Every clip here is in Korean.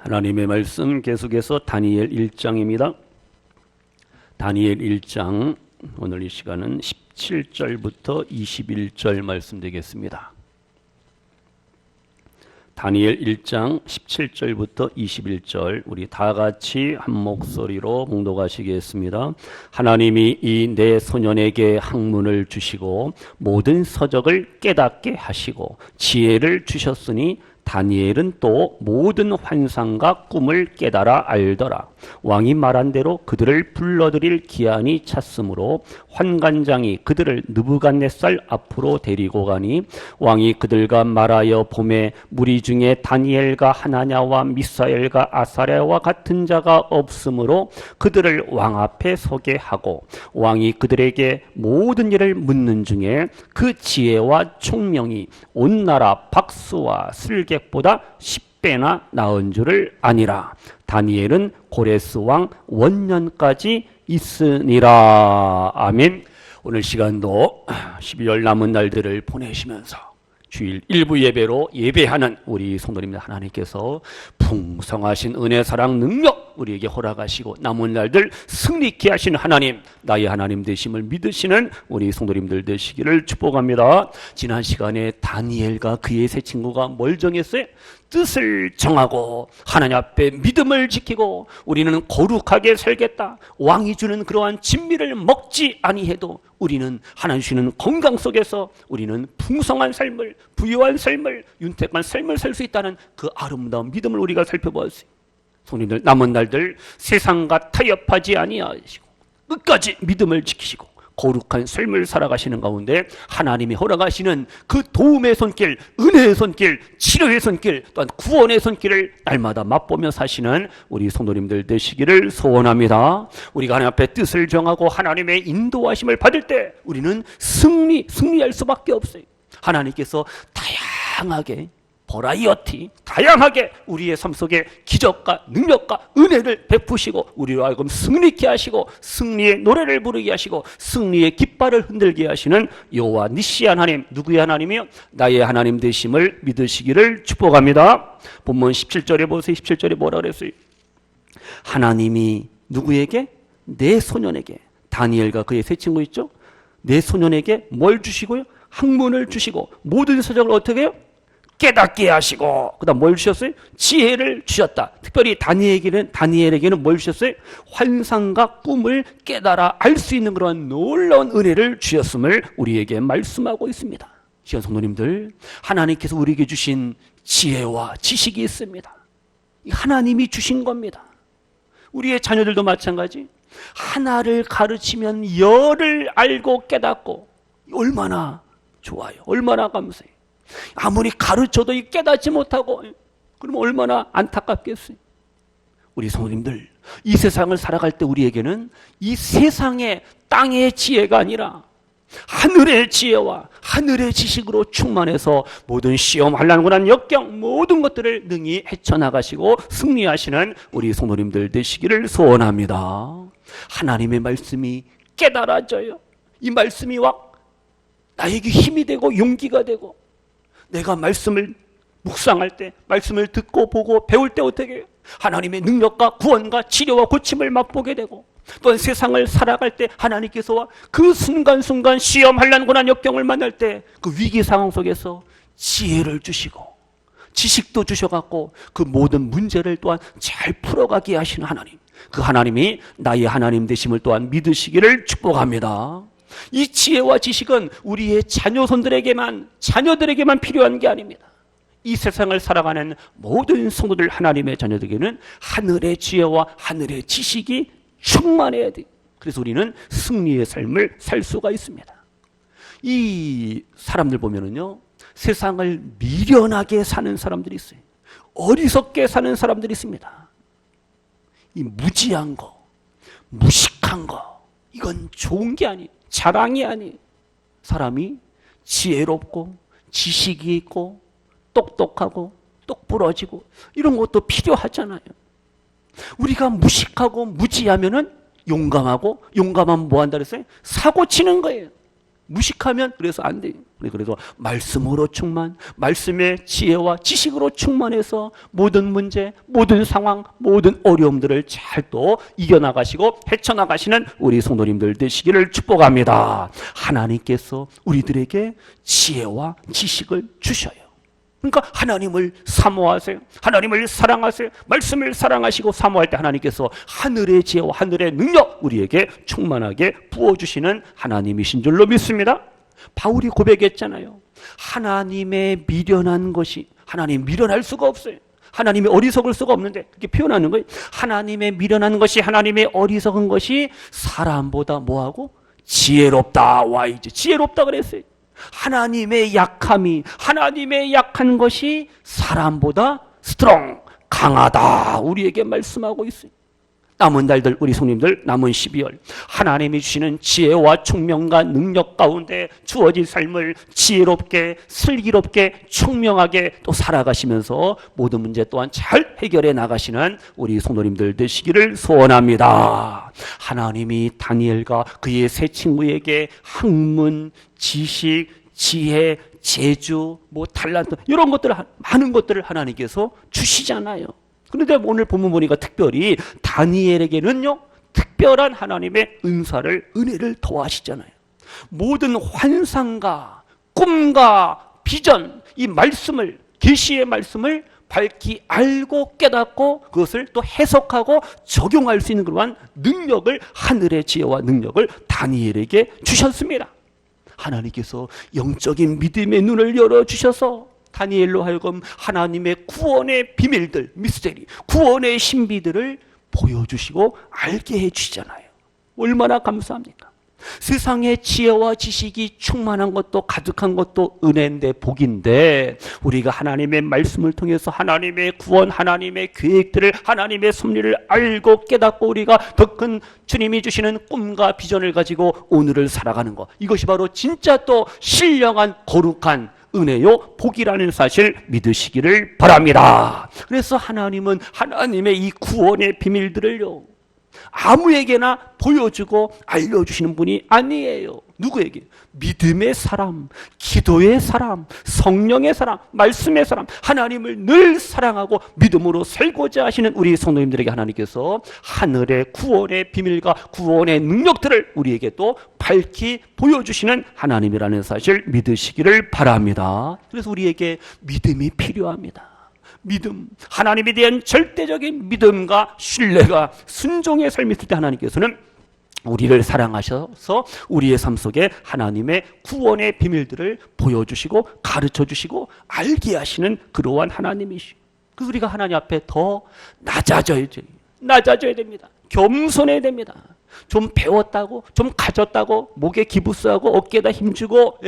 하나님의 말씀 계속해서 다니엘 1장입니다. 다니엘 1장 오늘 이 시간은 17절부터 21절 말씀 되겠습니다. 다니엘 1장 17절부터 21절 우리 다 같이 한 목소리로 봉독하시겠습니다. 하나님이 이 내 소년에게 학문을 주시고 모든 서적을 깨닫게 하시고 지혜를 주셨으니 다니엘은 또 모든 환상과 꿈을 깨달아 알더라. 왕이 말한 대로 그들을 불러들일 기한이 찼으므로 환관장이 그들을 느부갓네살 앞으로 데리고 가니 왕이 그들과 말하여 보매 무리 중에 다니엘과 하나냐와 미사엘과 아사랴와 같은 자가 없으므로 그들을 왕 앞에 서게 하고 왕이 그들에게 모든 일을 묻는 중에 그 지혜와 총명이 온 나라 박수와 슬객보다 10배나 나은 줄을 아니라. 다니엘은 고레스 왕 원년까지 있으니라. 아멘. 오늘 시간도 12월 남은 날들을 보내시면서 주일 일부 예배로 예배하는 우리 성도님들 하나님께서 풍성하신 은혜, 사랑, 능력 우리에게 허락하시고 남은 날들 승리케 하시는 하나님, 나의 하나님 되심을 믿으시는 우리 성도님들 되시기를 축복합니다. 지난 시간에 다니엘과 그의 세 친구가 뭘 정했어요? 뜻을 정하고 하나님 앞에 믿음을 지키고 우리는 거룩하게 살겠다. 왕이 주는 그러한 진미를 먹지 아니해도 우리는 하나님 주시는 건강 속에서 우리는 풍성한 삶을, 부유한 삶을, 윤택한 삶을 살 수 있다는 그 아름다운 믿음을 우리가 살펴보았어요. 성도님들 남은 날들 세상과 타협하지 아니하시고 끝까지 믿음을 지키시고 거룩한 삶을 살아가시는 가운데 하나님이 허락하시는 그 도움의 손길, 은혜의 손길, 치료의 손길, 또한 구원의 손길을 날마다 맛보며 사시는 우리 성도님들 되시기를 소원합니다. 우리가 하나님 앞에 뜻을 정하고 하나님의 인도하심을 받을 때 우리는 승리할 수밖에 없어요. 하나님께서 다양하게 버라이어티, 다양하게 우리의 삶 속에 기적과 능력과 은혜를 베푸시고 우리로 하여금 승리케 하시고 승리의 노래를 부르게 하시고 승리의 깃발을 흔들게 하시는 여호와 니시 하나님, 누구의 하나님이요? 나의 하나님 되심을 믿으시기를 축복합니다. 본문 17절에 보세요. 17절에 뭐라 그랬어요? 하나님이 누구에게? 내 소년에게, 다니엘과 그의 세 친구 있죠? 내 소년에게 뭘 주시고요? 학문을 주시고 모든 서적을 어떻게 해요? 깨닫게 하시고, 그 다음 뭘 주셨어요? 지혜를 주셨다. 특별히 다니엘에게는 뭘 주셨어요? 환상과 꿈을 깨달아 알 수 있는 그런 놀라운 은혜를 주셨음을 우리에게 말씀하고 있습니다. 시간 성도님들, 하나님께서 우리에게 주신 지혜와 지식이 있습니다. 하나님이 주신 겁니다. 우리의 자녀들도 마찬가지. 하나를 가르치면 열을 알고 깨닫고 얼마나 좋아요. 얼마나 감사해요. 아무리 가르쳐도 깨닫지 못하고 그러면 얼마나 안타깝겠어요. 우리 성도님들, 이 세상을 살아갈 때 우리에게는 이 세상의 땅의 지혜가 아니라 하늘의 지혜와 하늘의 지식으로 충만해서 모든 시험, 환난, 고난, 역경 모든 것들을 능히 헤쳐나가시고 승리하시는 우리 성도님들 되시기를 소원합니다. 하나님의 말씀이 깨달아져요. 이 말씀이 나에게 힘이 되고 용기가 되고 내가 말씀을 묵상할 때, 말씀을 듣고 보고 배울 때 어떻게 해요? 하나님의 능력과 구원과 치료와 고침을 맛보게 되고 또한 세상을 살아갈 때 하나님께서 그 순간순간 시험, 환난, 고난, 역경을 만날 때 그 위기 상황 속에서 지혜를 주시고 지식도 주셔갖고 그 모든 문제를 또한 잘 풀어가게 하시는 하나님, 그 하나님이 나의 하나님 되심을 또한 믿으시기를 축복합니다. 이 지혜와 지식은 우리의 자녀들에게만 필요한 게 아닙니다. 이 세상을 살아가는 모든 성도들 하나님의 자녀들에게는 하늘의 지혜와 하늘의 지식이 충만해야 돼요. 그래서 우리는 승리의 삶을 살 수가 있습니다. 이 사람들 보면은요, 세상을 미련하게 사는 사람들이 있어요. 어리석게 사는 사람들이 있습니다. 이 무지한 거, 무식한 거, 이건 좋은 게 아니에요. 자랑이 아니에요. 사람이 지혜롭고 지식이 있고 똑똑하고 똑부러지고 이런 것도 필요하잖아요. 우리가 무식하고 무지하면은 용감하면 뭐 한다 그랬어요? 사고 치는 거예요. 무식하면 그래서 안 돼요. 그래서 말씀으로 충만, 말씀의 지혜와 지식으로 충만해서 모든 문제, 모든 상황, 모든 어려움들을 잘 또 이겨나가시고 헤쳐나가시는 우리 성도님들 되시기를 축복합니다. 하나님께서 우리들에게 지혜와 지식을 주셔요. 그러니까 하나님을 사모하세요. 하나님을 사랑하세요. 말씀을 사랑하시고 사모할 때 하나님께서 하늘의 지혜와 하늘의 능력 우리에게 충만하게 부어주시는 하나님이신 줄로 믿습니다. 바울이 고백했잖아요. 하나님의 미련한 것이, 하나님 미련할 수가 없어요. 하나님의 어리석을 수가 없는데 그렇게 표현하는 거예요. 하나님의 미련한 것이, 하나님의 어리석은 것이 사람보다 뭐하고? 지혜롭다. 와, 이제 지혜롭다 그랬어요. 하나님의 약함이, 하나님의 약한 것이 사람보다 스트롱, 강하다 우리에게 말씀하고 있어요. 남은 달들 우리 성님들 남은 12월 하나님이 주시는 지혜와 총명과 능력 가운데 주어진 삶을 지혜롭게 슬기롭게 총명하게 또 살아가시면서 모든 문제 또한 잘 해결해 나가시는 우리 성도님들 되시기를 소원합니다. 하나님이 다니엘과 그의 세 친구에게 학문, 지식, 지혜, 재주, 탈란트 이런 것들을 많은 것들을 하나님께서 주시잖아요. 그런데 오늘 본문 보니까 특별히 다니엘에게는요 특별한 하나님의 은혜를 더하시잖아요. 모든 환상과 꿈과 비전, 이 말씀을, 계시의 말씀을 밝히 알고 깨닫고 그것을 또 해석하고 적용할 수 있는 그러한 능력을, 하늘의 지혜와 능력을 다니엘에게 주셨습니다. 하나님께서 영적인 믿음의 눈을 열어주셔서 다니엘로 하여금 하나님의 구원의 비밀들, 미스테리, 구원의 신비들을 보여주시고 알게 해주시잖아요. 얼마나 감사합니까? 세상의 지혜와 지식이 충만한 것도 가득한 것도 은혜인데 복인데 우리가 하나님의 말씀을 통해서 하나님의 구원, 하나님의 계획들을, 하나님의 섭리를 알고 깨닫고 우리가 더 큰 주님이 주시는 꿈과 비전을 가지고 오늘을 살아가는 것, 이것이 바로 진짜 또 신령한 거룩한 은혜요 복이라는 사실 믿으시기를 바랍니다. 그래서 하나님은 하나님의 이 구원의 비밀들을요 아무에게나 보여주고 알려주시는 분이 아니에요. 누구에게? 믿음의 사람, 기도의 사람, 성령의 사람, 말씀의 사람, 하나님을 늘 사랑하고 믿음으로 살고자 하시는 우리 성도님들에게 하나님께서 하늘의 구원의 비밀과 구원의 능력들을 우리에게 또 밝히 보여주시는 하나님이라는 사실 믿으시기를 바랍니다. 그래서 우리에게 믿음이 필요합니다. 믿음, 하나님에 대한 절대적인 믿음과 신뢰가 순종의 삶이 있을 때 하나님께서는 우리를 사랑하셔서 우리의 삶 속에 하나님의 구원의 비밀들을 보여주시고 가르쳐주시고 알게 하시는 그러한 하나님이시오. 그래서 우리가 하나님 앞에 더 낮아져야 됩니다. 겸손해야 됩니다. 좀 배웠다고, 좀 가졌다고 목에 기부스하고 어깨에다 힘주고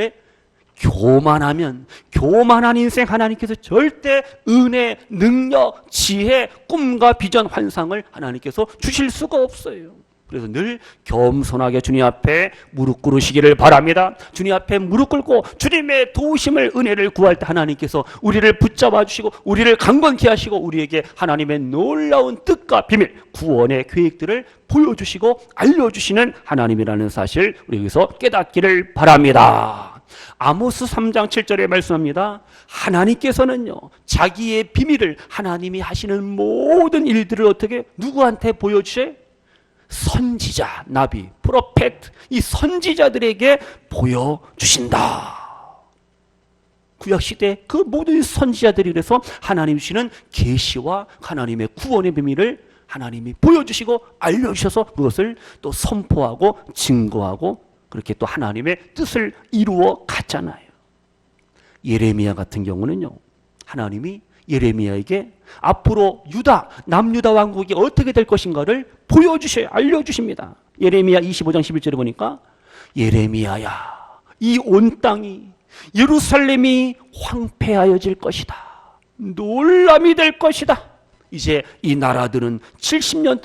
교만한 인생 하나님께서 절대 은혜, 능력, 지혜, 꿈과 비전, 환상을 하나님께서 주실 수가 없어요. 그래서 늘 겸손하게 주님 앞에 무릎 꿇으시기를 바랍니다. 주님 앞에 무릎 꿇고 주님의 도우심을, 은혜를 구할 때 하나님께서 우리를 붙잡아 주시고 우리를 강건케 하시고 우리에게 하나님의 놀라운 뜻과 비밀, 구원의 계획들을 보여주시고 알려주시는 하나님이라는 사실 우리 여기서 깨닫기를 바랍니다. 아모스 3장 7절에 말씀합니다. 하나님께서는요 자기의 비밀을, 하나님이 하시는 모든 일들을 어떻게 누구한테 보여주셔요? 선지자, 나비, 프로페트, 이 선지자들에게 보여주신다. 구약시대 그 모든 선지자들이 그래서 하나님 주시는 계시와 하나님의 구원의 비밀을 하나님이 보여주시고 알려주셔서 그것을 또 선포하고 증거하고 그렇게 또 하나님의 뜻을 이루어 갔잖아요. 예레미야 같은 경우는요 하나님이 예레미야에게 앞으로 유다, 남유다 왕국이 어떻게 될 것인가를 보여주셔요. 알려주십니다. 예레미야 25장 11절에 보니까 예레미야야, 이 온 땅이, 예루살렘이 황폐하여질 것이다. 놀람이 될 것이다. 이제 이 나라들은 70년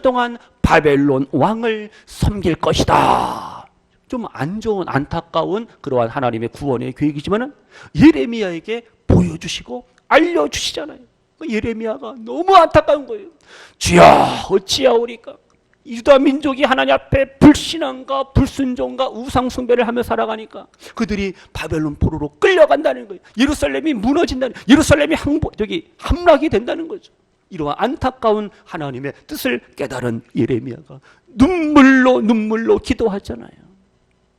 동안 바벨론 왕을 섬길 것이다. 좀 안 좋은, 안타까운 그러한 하나님의 구원의 계획이지만 예레미야에게 보여주시고 알려주시잖아요. 예레미야가 너무 안타까운 거예요. 주여 어찌하오리까? 유다 민족이 하나님 앞에 불신앙과 불순종과 우상숭배를 하며 살아가니까 그들이 바벨론 포로로 끌려간다는 거예요. 예루살렘이 무너진다는, 예루살렘이 함락이 된다는 거죠. 이러한 안타까운 하나님의 뜻을 깨달은 예레미야가 눈물로 기도하잖아요.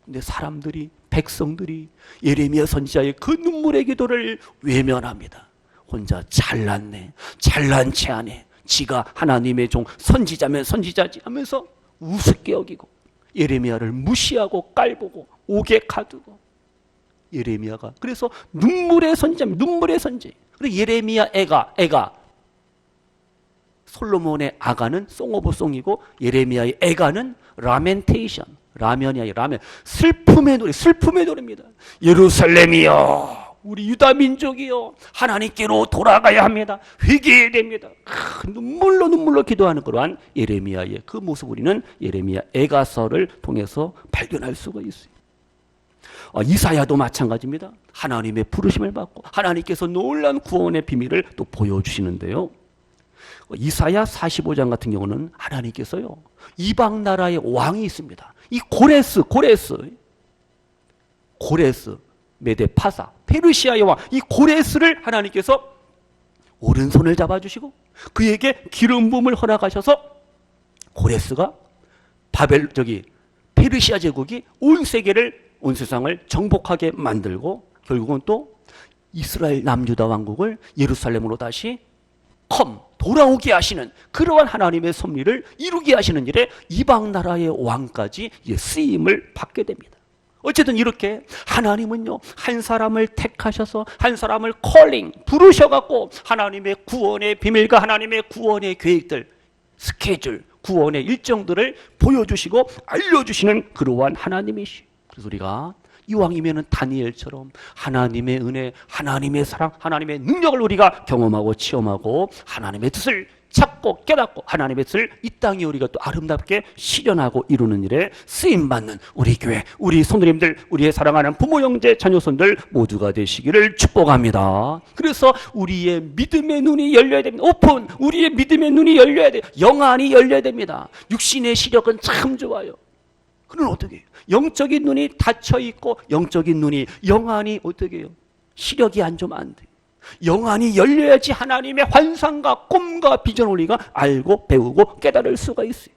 근데 사람들이, 백성들이 예레미야 선지자의 그 눈물의 기도를 외면합니다. 혼자 잘났네, 잘난치 않네, 지가 하나님의 종 선지자면 선지자지 하면서 우습게 여기고 예레미야를 무시하고 깔보고 옥에 가두고, 예레미야가 그래서 눈물의 선지자입니다. 눈물의 선지. 그리고 예레미야 애가 솔로몬의 아가는 송 오브 송이고 예레미야의 애가는 라멘테이션, 라면이 아니라 라멘, 슬픔의 노래입니다. 예루살렘이여, 우리 유다 민족이요, 하나님께로 돌아가야 합니다. 회개해야 됩니다. 눈물로 기도하는 그러한 예레미야의 그 모습 우리는 예레미야 애가서를 통해서 발견할 수가 있어요. 이사야도 마찬가지입니다. 하나님의 부르심을 받고 하나님께서 놀라운 구원의 비밀을 또 보여주시는데요. 이사야 45장 같은 경우는 하나님께서요, 이방 나라의 왕이 있습니다. 이 고레스 메데파사 페르시아의 왕, 이 고레스를 하나님께서 오른손을 잡아주시고 그에게 기름 부음을 허락하셔서 고레스가 페르시아 제국이 온 세상을 정복하게 만들고 결국은 또 이스라엘 남유다 왕국을 예루살렘으로 다시 돌아오게 하시는 그러한 하나님의 섭리를 이루게 하시는 일에 이방 나라의 왕까지 쓰임을 받게 됩니다. 어쨌든 이렇게 하나님은요, 한 사람을 택하셔서 한 사람을 부르셔갖고 하나님의 구원의 비밀과 하나님의 구원의 계획들, 스케줄, 구원의 일정들을 보여주시고 알려주시는 그러한 하나님이시. 그래서 우리가 이왕이면은 다니엘처럼 하나님의 은혜, 하나님의 사랑, 하나님의 능력을 우리가 경험하고 체험하고 하나님의 뜻을 찾고 깨닫고 하나님의 뜻을 이 땅에 우리가 또 아름답게 실현하고 이루는 일에 쓰임받는 우리 교회, 우리 성도님들, 우리의 사랑하는 부모, 형제, 자녀손들 모두가 되시기를 축복합니다. 그래서 우리의 믿음의 눈이 열려야 됩니다. 우리의 믿음의 눈이 열려야 돼요. 영안이 열려야 됩니다. 육신의 시력은 참 좋아요. 그는 어떻게 해요? 영적인 눈이 닫혀있고 영안이 어떻게 해요? 시력이 안 좋으면 안 돼요. 영안이 열려야지 하나님의 환상과 꿈과 비전을 우리가 알고 배우고 깨달을 수가 있어요.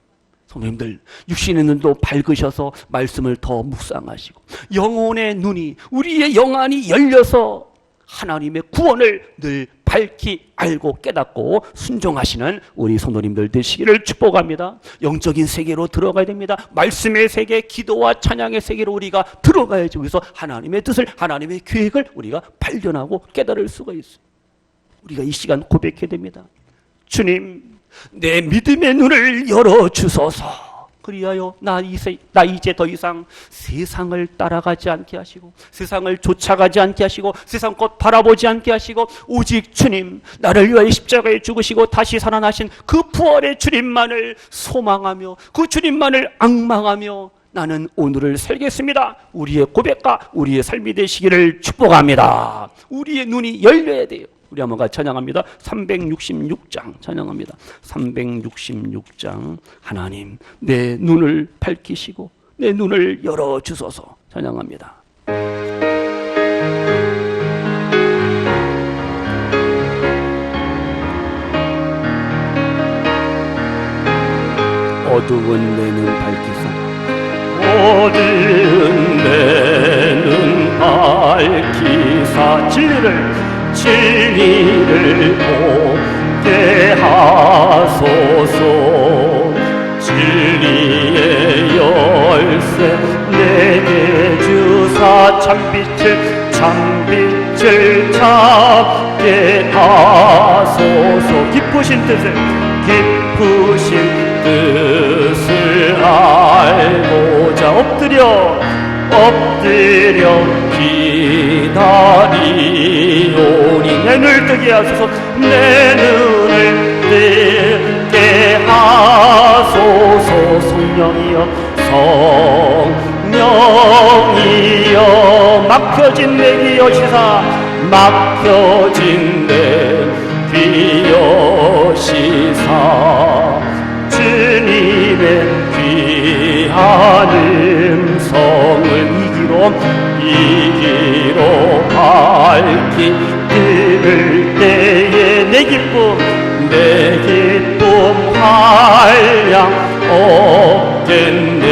성도님들, 육신의 눈도 밝으셔서 말씀을 더 묵상하시고 영혼의 눈이, 우리의 영안이 열려서 하나님의 구원을 늘 밝히 알고 깨닫고 순종하시는 우리 성도님들 되시기를 축복합니다. 영적인 세계로 들어가야 됩니다. 말씀의 세계, 기도와 찬양의 세계로 우리가 들어가야지. 그래서 하나님의 뜻을, 하나님의 계획을 우리가 발견하고 깨달을 수가 있어요. 우리가 이 시간 고백해야 됩니다. 주님, 내 믿음의 눈을 열어주소서. 그리하여 나 이제 더 이상 세상을 따라가지 않게 하시고 세상을 쫓아가지 않게 하시고 세상 것 바라보지 않게 하시고 오직 주님, 나를 위하여 십자가에 죽으시고 다시 살아나신 그 부활의 주님만을 소망하며 그 주님만을 앙망하며 나는 오늘을 살겠습니다. 우리의 고백과 우리의 삶이 되시기를 축복합니다. 우리의 눈이 열려야 돼요. 우리 한번 같이 찬양합니다. 366장 찬양합니다. 366장. 하나님, 내 눈을 밝히시고 내 눈을 열어주소서. 찬양합니다. 어두운 내 눈 밝히사, 어두운 내 눈 밝히사, 진리를 보게 하소서. 진리의 열쇠 내게 주사 참빛을 찾게 하소서. 깊으신 뜻을 알고자 엎드려 기다리오니 내 눈을 뜨게 하소서. 내 눈을 뜨게 하소서. 성령이여 막혀진 내 귀 여시사, 막혀진 내 귀 여시사. 주님의 이기로 밝히 이를 때에 내 기쁨 한량 없겠네.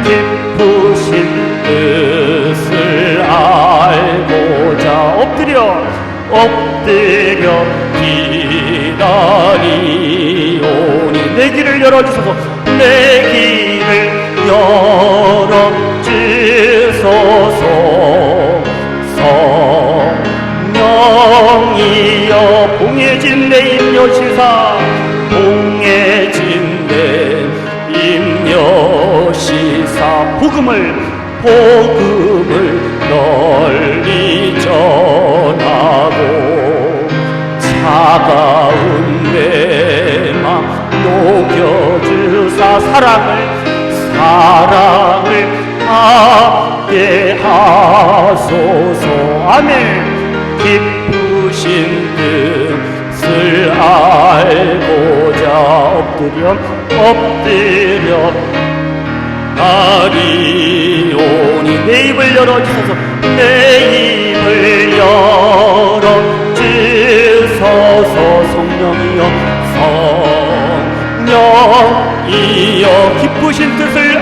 기쁘신 뜻을 알고자 엎드려 기다리오니 내 길을 열어주소서. 내 길을 열어주소서. 성령이여 봉해진 내 임여시사 봉해진 내 임여시사 복음을 널리 전하고 차가운 내 맘 녹여주사 사랑을 하게 하소서. 아멘. 기쁘신 뜻을 알고자 엎드려 나리오니 내 입을 열어주소서. 내 입을 열어주소서. 성령이여 기쁘신 뜻을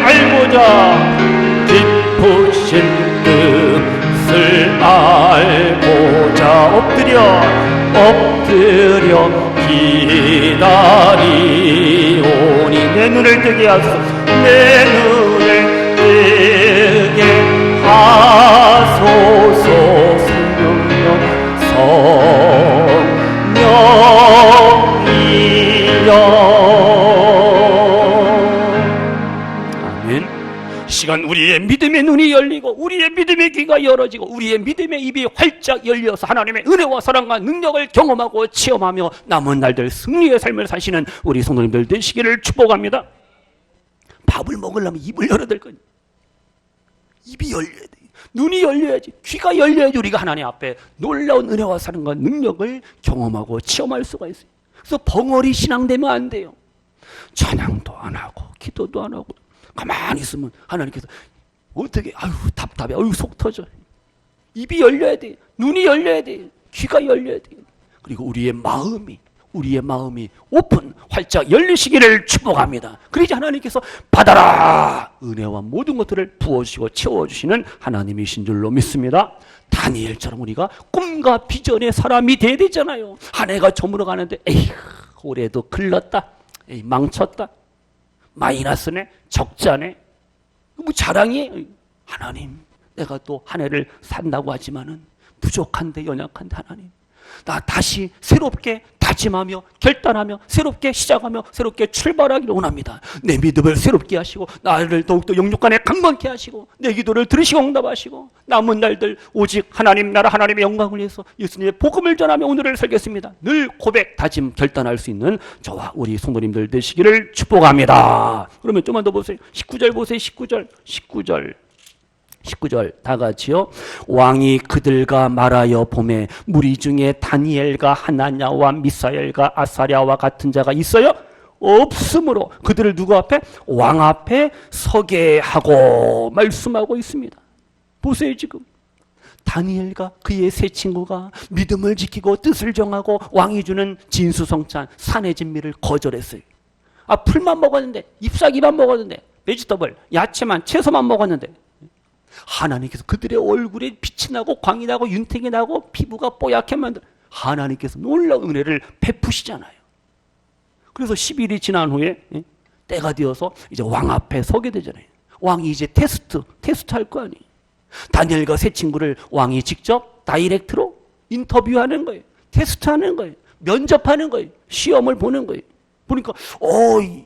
알고자 엎드려 기다리오니 내 눈을 뜨게 하소서. 내 눈을 뜨게 하소서. 성령이여. 아멘. 시간 우리의 믿음의 눈이 열리고 우리의 믿음의 귀가 열어지고 우리의 믿음의 입이 활짝 열려서 하나님의 은혜와 사랑과 능력을 경험하고 체험하며 남은 날들 승리의 삶을 사시는 우리 성도님들 되시기를 축복합니다. 밥을 먹으려면 입을 열어야 될 거니 입이 열려야 돼. 눈이 열려야지. 귀가 열려야지 우리가 하나님 앞에 놀라운 은혜와 사랑과 능력을 경험하고 체험할 수가 있어요. 그래서 벙어리 신앙되면 안 돼요. 찬양도 안 하고 기도도 안 하고 가만히 있으면 하나님께서 어떻게 답답해. 속 터져. 입이 열려야 돼. 눈이 열려야 돼. 귀가 열려야 돼. 그리고 우리의 마음이 오픈 활짝 열리시기를 축복합니다. 그러지 하나님께서 받아라 은혜와 모든 것들을 부어주시고 채워주시는 하나님이신 줄로 믿습니다. 다니엘처럼 우리가 꿈과 비전의 사람이 돼야 되잖아요. 한 해가 저물어 가는데 에휴 올해도 글렀다. 에이, 망쳤다. 마이너스네. 적자네. 뭐 자랑이. 하나님 내가 또 한 해를 산다고 하지만은 부족한데 연약한데 하나님 나 다시 새롭게 다짐하며 결단하며 새롭게 시작하며 새롭게 출발하기를 원합니다. 내 믿음을 새롭게 하시고 나를 더욱더 영육간에 강건케 하시고 내 기도를 들으시고 응답하시고 남은 날들 오직 하나님 나라 하나님의 영광을 위해서 예수님의 복음을 전하며 오늘을 살겠습니다. 늘 고백 다짐 결단할 수 있는 저와 우리 성도님들 되시기를 축복합니다. 그러면 좀만 더 보세요. 19절 보세요. 19절 다 같이요. 왕이 그들과 말하여 보매 무리 중에 다니엘과 하나냐와 미사엘과 아사랴와 같은 자가 있어요? 없으므로 그들을 누구 앞에? 왕 앞에 서게 하고 말씀하고 있습니다. 보세요. 지금 다니엘과 그의 세 친구가 믿음을 지키고 뜻을 정하고 왕이 주는 진수성찬 산의 진미를 거절했어요. 풀만 먹었는데 잎사귀만 먹었는데 베지터블 야채만 채소만 먹었는데 하나님께서 그들의 얼굴에 빛이 나고 광이 나고 윤택이 나고 피부가 뽀얗게 만들 하나님께서 놀라운 은혜를 베푸시잖아요. 그래서 10일이 지난 후에 때가 되어서 이제 왕 앞에 서게 되잖아요. 왕이 이제 테스트 할 거 아니에요. 다니엘과 세 친구를 왕이 직접 다이렉트로 인터뷰하는 거예요. 테스트하는 거예요. 면접하는 거예요. 시험을 보는 거예요. 보니까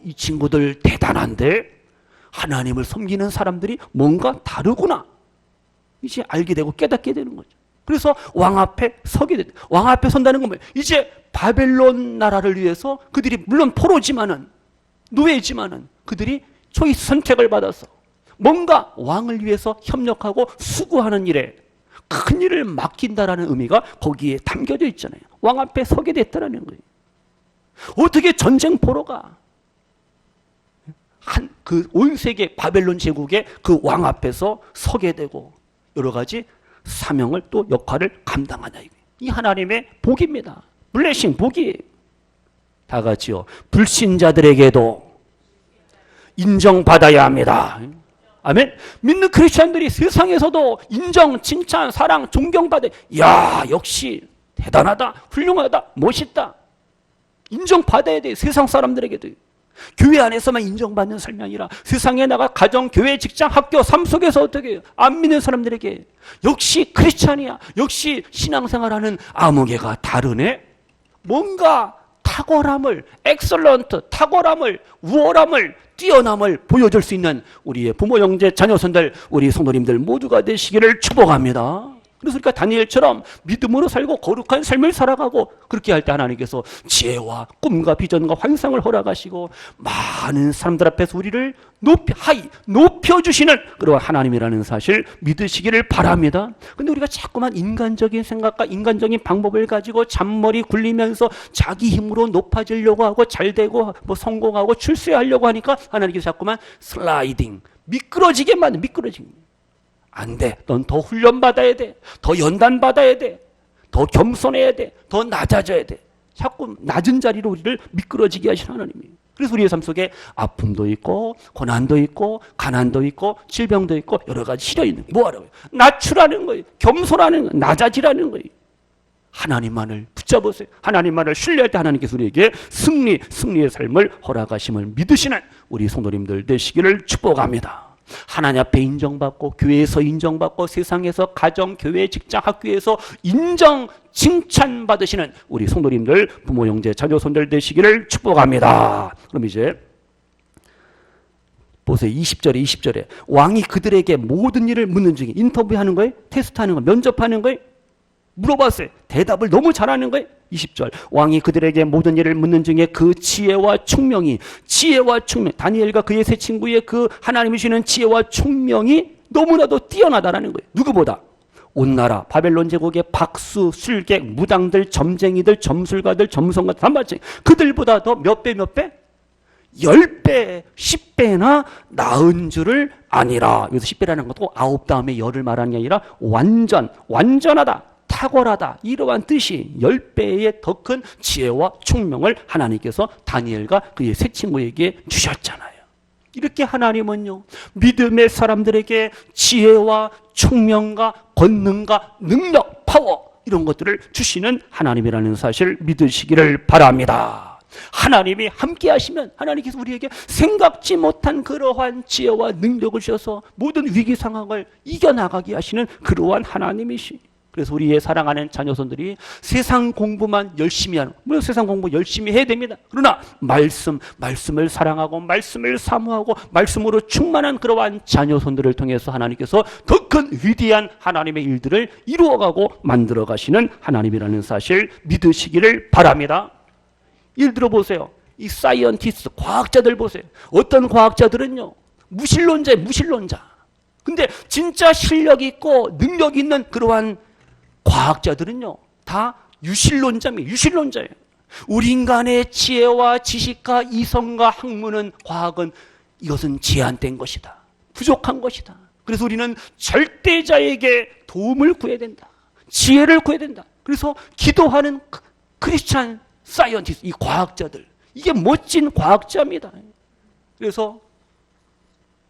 이 친구들 대단한데 하나님을 섬기는 사람들이 뭔가 다르구나. 이제 알게 되고 깨닫게 되는 거죠. 그래서 왕 앞에 서게 된다. 왕 앞에 선다는 건 뭐예요? 이제 바벨론 나라를 위해서 그들이 물론 포로지만은 노예지만은 그들이 초이스 선택을 받아서 뭔가 왕을 위해서 협력하고 수고하는 일에 큰 일을 맡긴다라는 의미가 거기에 담겨져 있잖아요. 왕 앞에 서게 됐다라는 거예요. 어떻게 전쟁 포로가 그 온 세계 바벨론 제국의 그 왕 앞에서 서게 되고 여러 가지 사명을 또 역할을 감당하냐. 이 하나님의 복입니다. 블레싱, 복이. 다 같이요. 불신자들에게도 인정받아야 합니다. 아멘. 믿는 크리스천들이 세상에서도 인정, 칭찬, 사랑, 존경받아. 야, 역시 대단하다, 훌륭하다, 멋있다. 인정받아야 돼. 세상 사람들에게도. 교회 안에서만 인정받는 삶이 아니라 세상에 나가 가정, 교회, 직장, 학교, 삶 속에서 어떻게 해요? 안 믿는 사람들에게 역시 크리스찬이야, 역시 신앙생활하는 아무개가 다르네. 뭔가 탁월함을, 엑설런트, 탁월함을, 우월함을, 뛰어남을 보여줄 수 있는 우리의 부모, 형제, 자녀손들, 우리 성도님들 모두가 되시기를 축복합니다. 그래서 우리가 다니엘처럼 믿음으로 살고 거룩한 삶을 살아가고 그렇게 할 때 하나님께서 지혜와 꿈과 비전과 환상을 허락하시고 많은 사람들 앞에서 우리를 높여주시는 그런 하나님이라는 사실 믿으시기를 바랍니다. 근데 우리가 자꾸만 인간적인 생각과 인간적인 방법을 가지고 잔머리 굴리면서 자기 힘으로 높아지려고 하고 잘되고 뭐 성공하고 출세하려고 하니까 하나님께서 자꾸만 슬라이딩, 미끄러지게 만든, 미끄러지게. 안 돼. 넌 더 훈련받아야 돼. 더 연단받아야 돼. 더 겸손해야 돼. 더 낮아져야 돼. 자꾸 낮은 자리로 우리를 미끄러지게 하시는 하나님이에요. 그래서 우리의 삶 속에 아픔도 있고 고난도 있고 가난도 있고 질병도 있고 여러 가지 시련이 있는 거예요. 뭐하라고요? 낮추라는 거예요. 겸손하는 거예요. 낮아지라는 거예요. 하나님만을 붙잡으세요. 하나님만을 신뢰할 때 하나님께서 우리에게 승리의 삶을 허락하심을 믿으시는 우리 성도님들 되시기를 축복합니다. 하나님 앞에 인정받고 교회에서 인정받고 세상에서 가정, 교회, 직장, 학교에서 인정, 칭찬받으시는 우리 성도님들, 부모, 형제, 자녀손들 되시기를 축복합니다. 그럼 이제 보세요. 20절에 왕이 그들에게 모든 일을 묻는 중에 인터뷰하는 거예요? 테스트하는 거예요? 면접하는 거예요? 물어봤어요. 대답을 너무 잘하는 거예요. 20절 왕이 그들에게 모든 일을 묻는 중에 그 지혜와 총명, 다니엘과 그의 세 친구의 그 하나님이 주시는 지혜와 총명이 너무나도 뛰어나다라는 거예요. 누구보다? 온 나라 바벨론 제국의 박수, 술객, 무당들, 점쟁이들, 점술가들, 점성가들, 단발쟁이 그들보다 더 몇 배? 10배, 10배나 나은 줄을 아니라. 여기서 10배라는 것도 9 다음에 열을 말하는 게 아니라 완전하다, 탁월하다, 이러한 뜻이 10배의 더 큰 지혜와 총명을 하나님께서 다니엘과 그의 세 친구에게 주셨잖아요. 이렇게 하나님은요, 믿음의 사람들에게 지혜와 총명과 권능과 능력, 파워 이런 것들을 주시는 하나님이라는 사실 믿으시기를 바랍니다. 하나님이 함께 하시면 하나님께서 우리에게 생각지 못한 그러한 지혜와 능력을 주셔서 모든 위기 상황을 이겨나가게 하시는 그러한 하나님이시. 그래서 우리의 사랑하는 자녀손들이 세상 공부만 열심히 하는, 물론 세상 공부 열심히 해야 됩니다. 그러나 말씀을 사랑하고 말씀을 사모하고 말씀으로 충만한 그러한 자녀손들을 통해서 하나님께서 더 큰 위대한 하나님의 일들을 이루어가고 만들어 가시는 하나님이라는 사실 믿으시기를 바랍니다. 예를 들어 보세요. 이 사이언티스트, 과학자들 보세요. 어떤 과학자들은요, 무신론자. 근데 진짜 실력 있고 능력 있는 그러한 과학자들은요, 다 유실론자예요. 우리 인간의 지혜와 지식과 이성과 학문은, 과학은 이것은 제한된 것이다. 부족한 것이다. 그래서 우리는 절대자에게 도움을 구해야 된다. 지혜를 구해야 된다. 그래서 기도하는 크리스찬 사이언티스트, 이 과학자들, 이게 멋진 과학자입니다. 그래서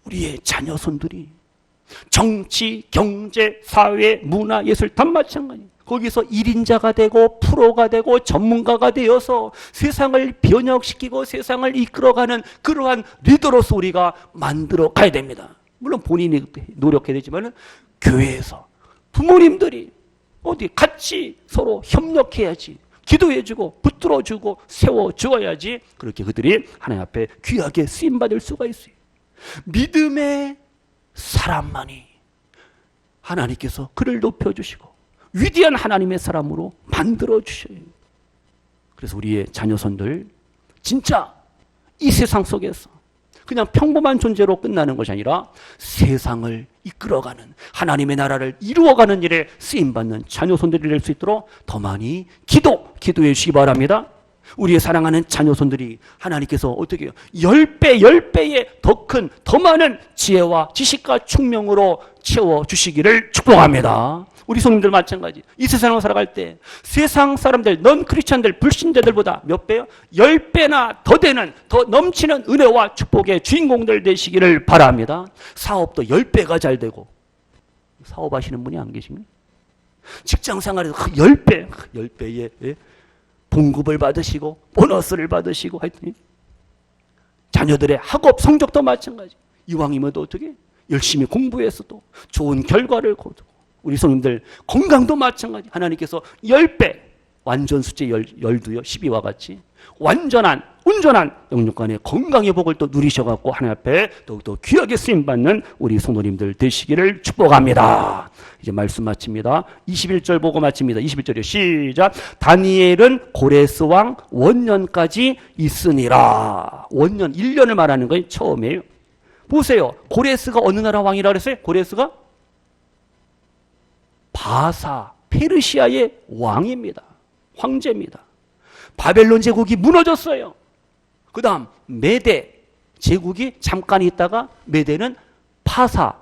우리의 자녀손들이 정치, 경제, 사회, 문화, 예술 다 마찬가지예요. 거기서 1인자가 되고 프로가 되고 전문가가 되어서 세상을 변혁시키고 세상을 이끌어가는 그러한 리더로서 우리가 만들어 가야 됩니다. 물론 본인이 노력해야 되지만 교회에서 부모님들이 어디 같이 서로 협력해야지. 기도해주고 붙들어주고 세워주어야지. 그렇게 그들이 하나님 앞에 귀하게 쓰임받을 수가 있어요. 믿음의 사람만이 하나님께서 그를 높여주시고 위대한 하나님의 사람으로 만들어주셔요. 그래서 우리의 자녀손들 진짜 이 세상 속에서 그냥 평범한 존재로 끝나는 것이 아니라 세상을 이끌어가는, 하나님의 나라를 이루어가는 일에 쓰임받는 자녀손들이 될 수 있도록 더 많이 기도해 주시기 바랍니다. 우리의 사랑하는 자녀손들이 하나님께서 어떻게 해요? 10배, 10배의 더 큰, 더 많은 지혜와 지식과 총명으로 채워주시기를 축복합니다. 우리 성님들 마찬가지. 이 세상을 살아갈 때 세상 사람들, 넌 크리스찬들, 불신자들보다 몇 배요? 10배나 더 되는, 더 넘치는 은혜와 축복의 주인공들 되시기를 바랍니다. 사업도 10배가 잘 되고, 사업하시는 분이 안 계십니까? 직장생활에서 10배, 10배의 봉급을 받으시고 보너스를 받으시고 하여튼 자녀들의 학업 성적도 마찬가지. 이왕이면 또 어떻게 열심히 공부해서 또 좋은 결과를 거두고 우리 성님들 건강도 마찬가지. 하나님께서 10배 완전 숫자 10도요 12와 같이 완전한 온전한 영육간의 건강의 복을 또 누리셔갖고 하나님 앞에 더욱더 귀하게 쓰임받는 우리 성도님들 되시기를 축복합니다. 이제 말씀 마칩니다. 21절 보고 마칩니다. 21절이요. 시작. 다니엘은 고레스 왕 원년까지 있으니라. 원년 1년을 말하는 건 처음이에요. 보세요. 고레스가 어느 나라 왕이라 그랬어요? 고레스가 바사 페르시아의 왕입니다. 황제입니다. 바벨론 제국이 무너졌어요. 그 다음 메대 제국이 잠깐 있다가 메대는 바사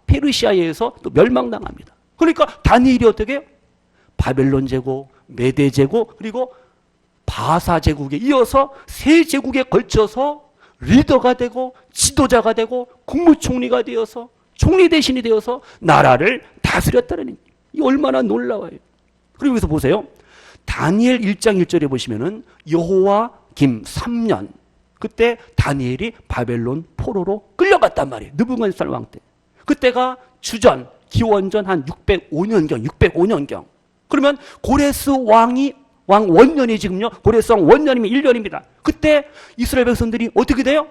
페르시아에 의해서 또 멸망당합니다. 그러니까 다니엘이 어떻게 해요? 바벨론 제국, 메대 제국, 그리고 바사 제국에 이어서 세 제국에 걸쳐서 리더가 되고 지도자가 되고 국무총리가 되어서 총리 대신이 되어서 나라를 다스렸다는 이 얼마나 놀라워요. 그리고 여기서 보세요. 다니엘 1장 1절에 보시면은 여호와 김 3년 그때 다니엘이 바벨론 포로로 끌려갔단 말이에요. 느부갓네살 왕 때. 그때가 주전 기원전 한 605년경. 그러면 고레스 왕 원년이 지금요. 고레스 왕 원년이면 1년입니다. 그때 이스라엘 백성들이 어떻게 돼요?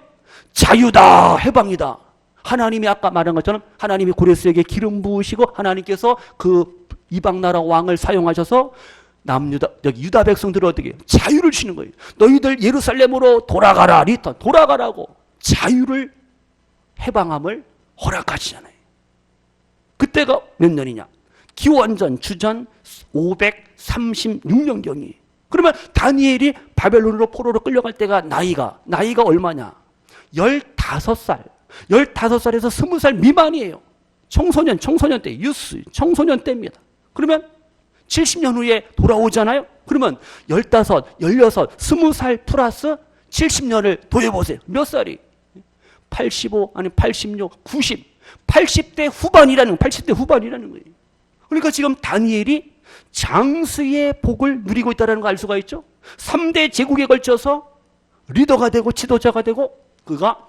자유다, 해방이다. 하나님이 아까 말한 것처럼 하나님이 고레스에게 기름 부으시고 하나님께서 그 이방 나라 왕을 사용하셔서 유다 백성들을 어떻게 해요? 자유를 주시는 거예요. 너희들 예루살렘으로 돌아가라. 리턴 돌아가라고 자유를 해방함을 허락하시잖아요. 그때가 몇 년이냐? 기원전 주전 536년경이. 그러면 다니엘이 바벨론으로 포로로 끌려갈 때가 나이가 얼마냐? 15살. 15살에서 20살 미만이에요. 청소년 때, 유스, 청소년 때입니다. 그러면 70년 후에 돌아오잖아요? 그러면 15, 16, 20살 플러스 70년을 더해보세요. 몇 살이? 85, 아니 86, 90, 80대 후반이라는 거예요. 그러니까 지금 다니엘이 장수의 복을 누리고 있다는 걸 알 수가 있죠? 3대 제국에 걸쳐서 리더가 되고 지도자가 되고 그가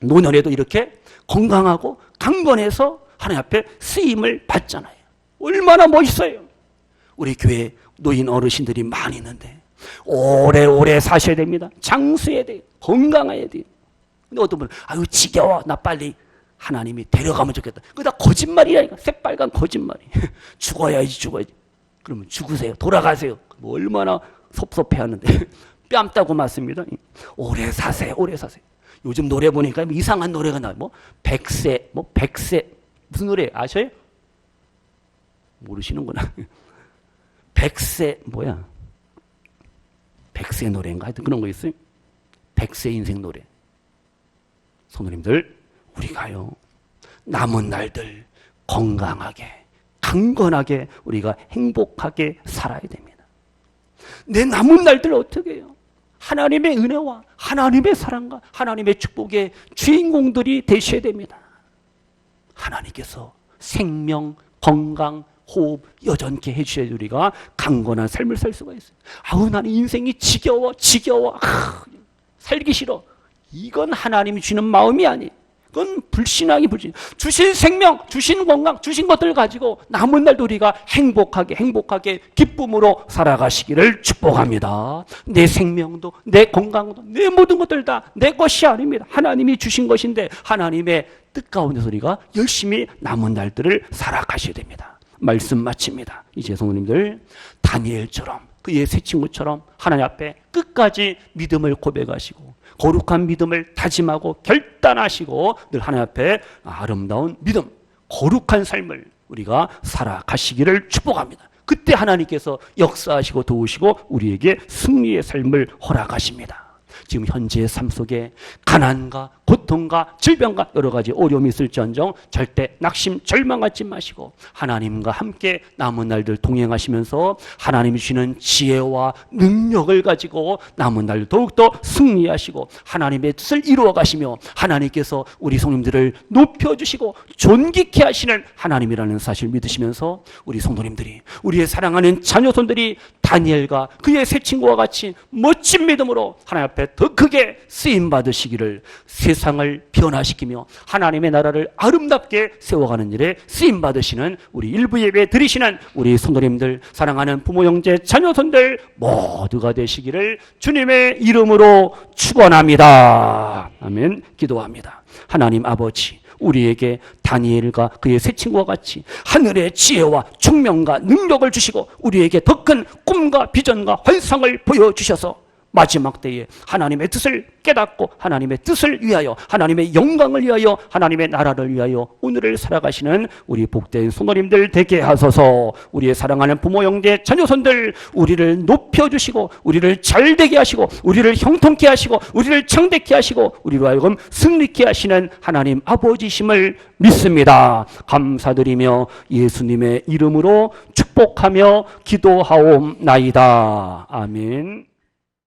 노년에도 이렇게 건강하고 강건해서 하나님 앞에 쓰임을 받잖아요. 얼마나 멋있어요. 우리 교회 노인 어르신들이 많이 있는데 오래오래 사셔야 됩니다. 장수해야 돼요. 건강해야 돼요. 근데 어떤 분은 아유 지겨워. 나 빨리 하나님이 데려가면 좋겠다. 그거 다 거짓말이라니까. 새빨간 거짓말이. 죽어야지. 그러면 죽으세요. 돌아가세요. 뭐 얼마나 섭섭해하는데 뺨 따고 맞습니다. 오래 사세요. 요즘 노래 보니까 이상한 노래가 나와요. 백세 무슨 노래 아셔요? 모르시는구나. 백세 노래인가 하여튼 그런 거 있어요. 백세 인생 노래. 성도님들 우리가요 남은 날들 건강하게 강건하게 우리가 행복하게 살아야 됩니다. 내 남은 날들 어떻게 해요? 하나님의 은혜와 하나님의 사랑과 하나님의 축복의 주인공들이 되셔야 됩니다. 하나님께서 생명, 건강, 호흡 여전케 해주셔야 우리가 강건한 삶을 살 수가 있어요. 아우 나는 인생이 지겨워 살기 싫어. 이건 하나님이 주는 마음이 아니에요. 그건 불신앙이 불신. 주신 생명, 주신 건강, 주신 것들 가지고 남은 날도 우리가 행복하게 기쁨으로 살아가시기를 축복합니다. 내 생명도 내 건강도 내 모든 것들 다 내 것이 아닙니다. 하나님이 주신 것인데 하나님의 뜻 가운데서 우리가 열심히 남은 날들을 살아가셔야 됩니다. 말씀 마칩니다. 이제 성도님들 다니엘처럼 그의 세 친구처럼 하나님 앞에 끝까지 믿음을 고백하시고 거룩한 믿음을 다짐하고 결단하시고 늘 하나님 앞에 아름다운 믿음, 거룩한 삶을 우리가 살아가시기를 축복합니다. 그때 하나님께서 역사하시고 도우시고 우리에게 승리의 삶을 허락하십니다. 지금 현재의 삶 속에 가난과 고통과 질병과 여러 가지 어려움이 있을지언정 절대 낙심 절망하지 마시고 하나님과 함께 남은 날들 동행하시면서 하나님이 주시는 지혜와 능력을 가지고 남은 날 더욱더 승리하시고 하나님의 뜻을 이루어 가시며 하나님께서 우리 성도님들을 높여주시고 존귀케 하시는 하나님이라는 사실을 믿으시면서 우리 성도님들이, 우리의 사랑하는 자녀손들이 다니엘과 그의 세 친구와 같이 멋진 믿음으로 하나님 앞에 더 크게 쓰임 받으시기를, 세상을 변화시키며 하나님의 나라를 아름답게 세워가는 일에 쓰임 받으시는 우리 일부 예배 드리시는 우리 성도님들, 사랑하는 부모 형제 자녀손들 모두가 되시기를 주님의 이름으로 축원합니다. 아멘. 기도합니다. 하나님 아버지, 우리에게 다니엘과 그의 세 친구와 같이 하늘의 지혜와 총명과 능력을 주시고 우리에게 더 큰 꿈과 비전과 환상을 보여주셔서 마지막 때에 하나님의 뜻을 깨닫고 하나님의 뜻을 위하여, 하나님의 영광을 위하여, 하나님의 나라를 위하여 오늘을 살아가시는 우리 복된 성도님들 되게 하소서. 우리의 사랑하는 부모 형제 자녀손들 우리를 높여주시고 우리를 잘되게 하시고 우리를 형통케 하시고 우리를 창대케 하시고 우리로 하여금 승리케 하시는 하나님 아버지심을 믿습니다. 감사드리며 예수님의 이름으로 축복하며 기도하옵나이다. 아멘.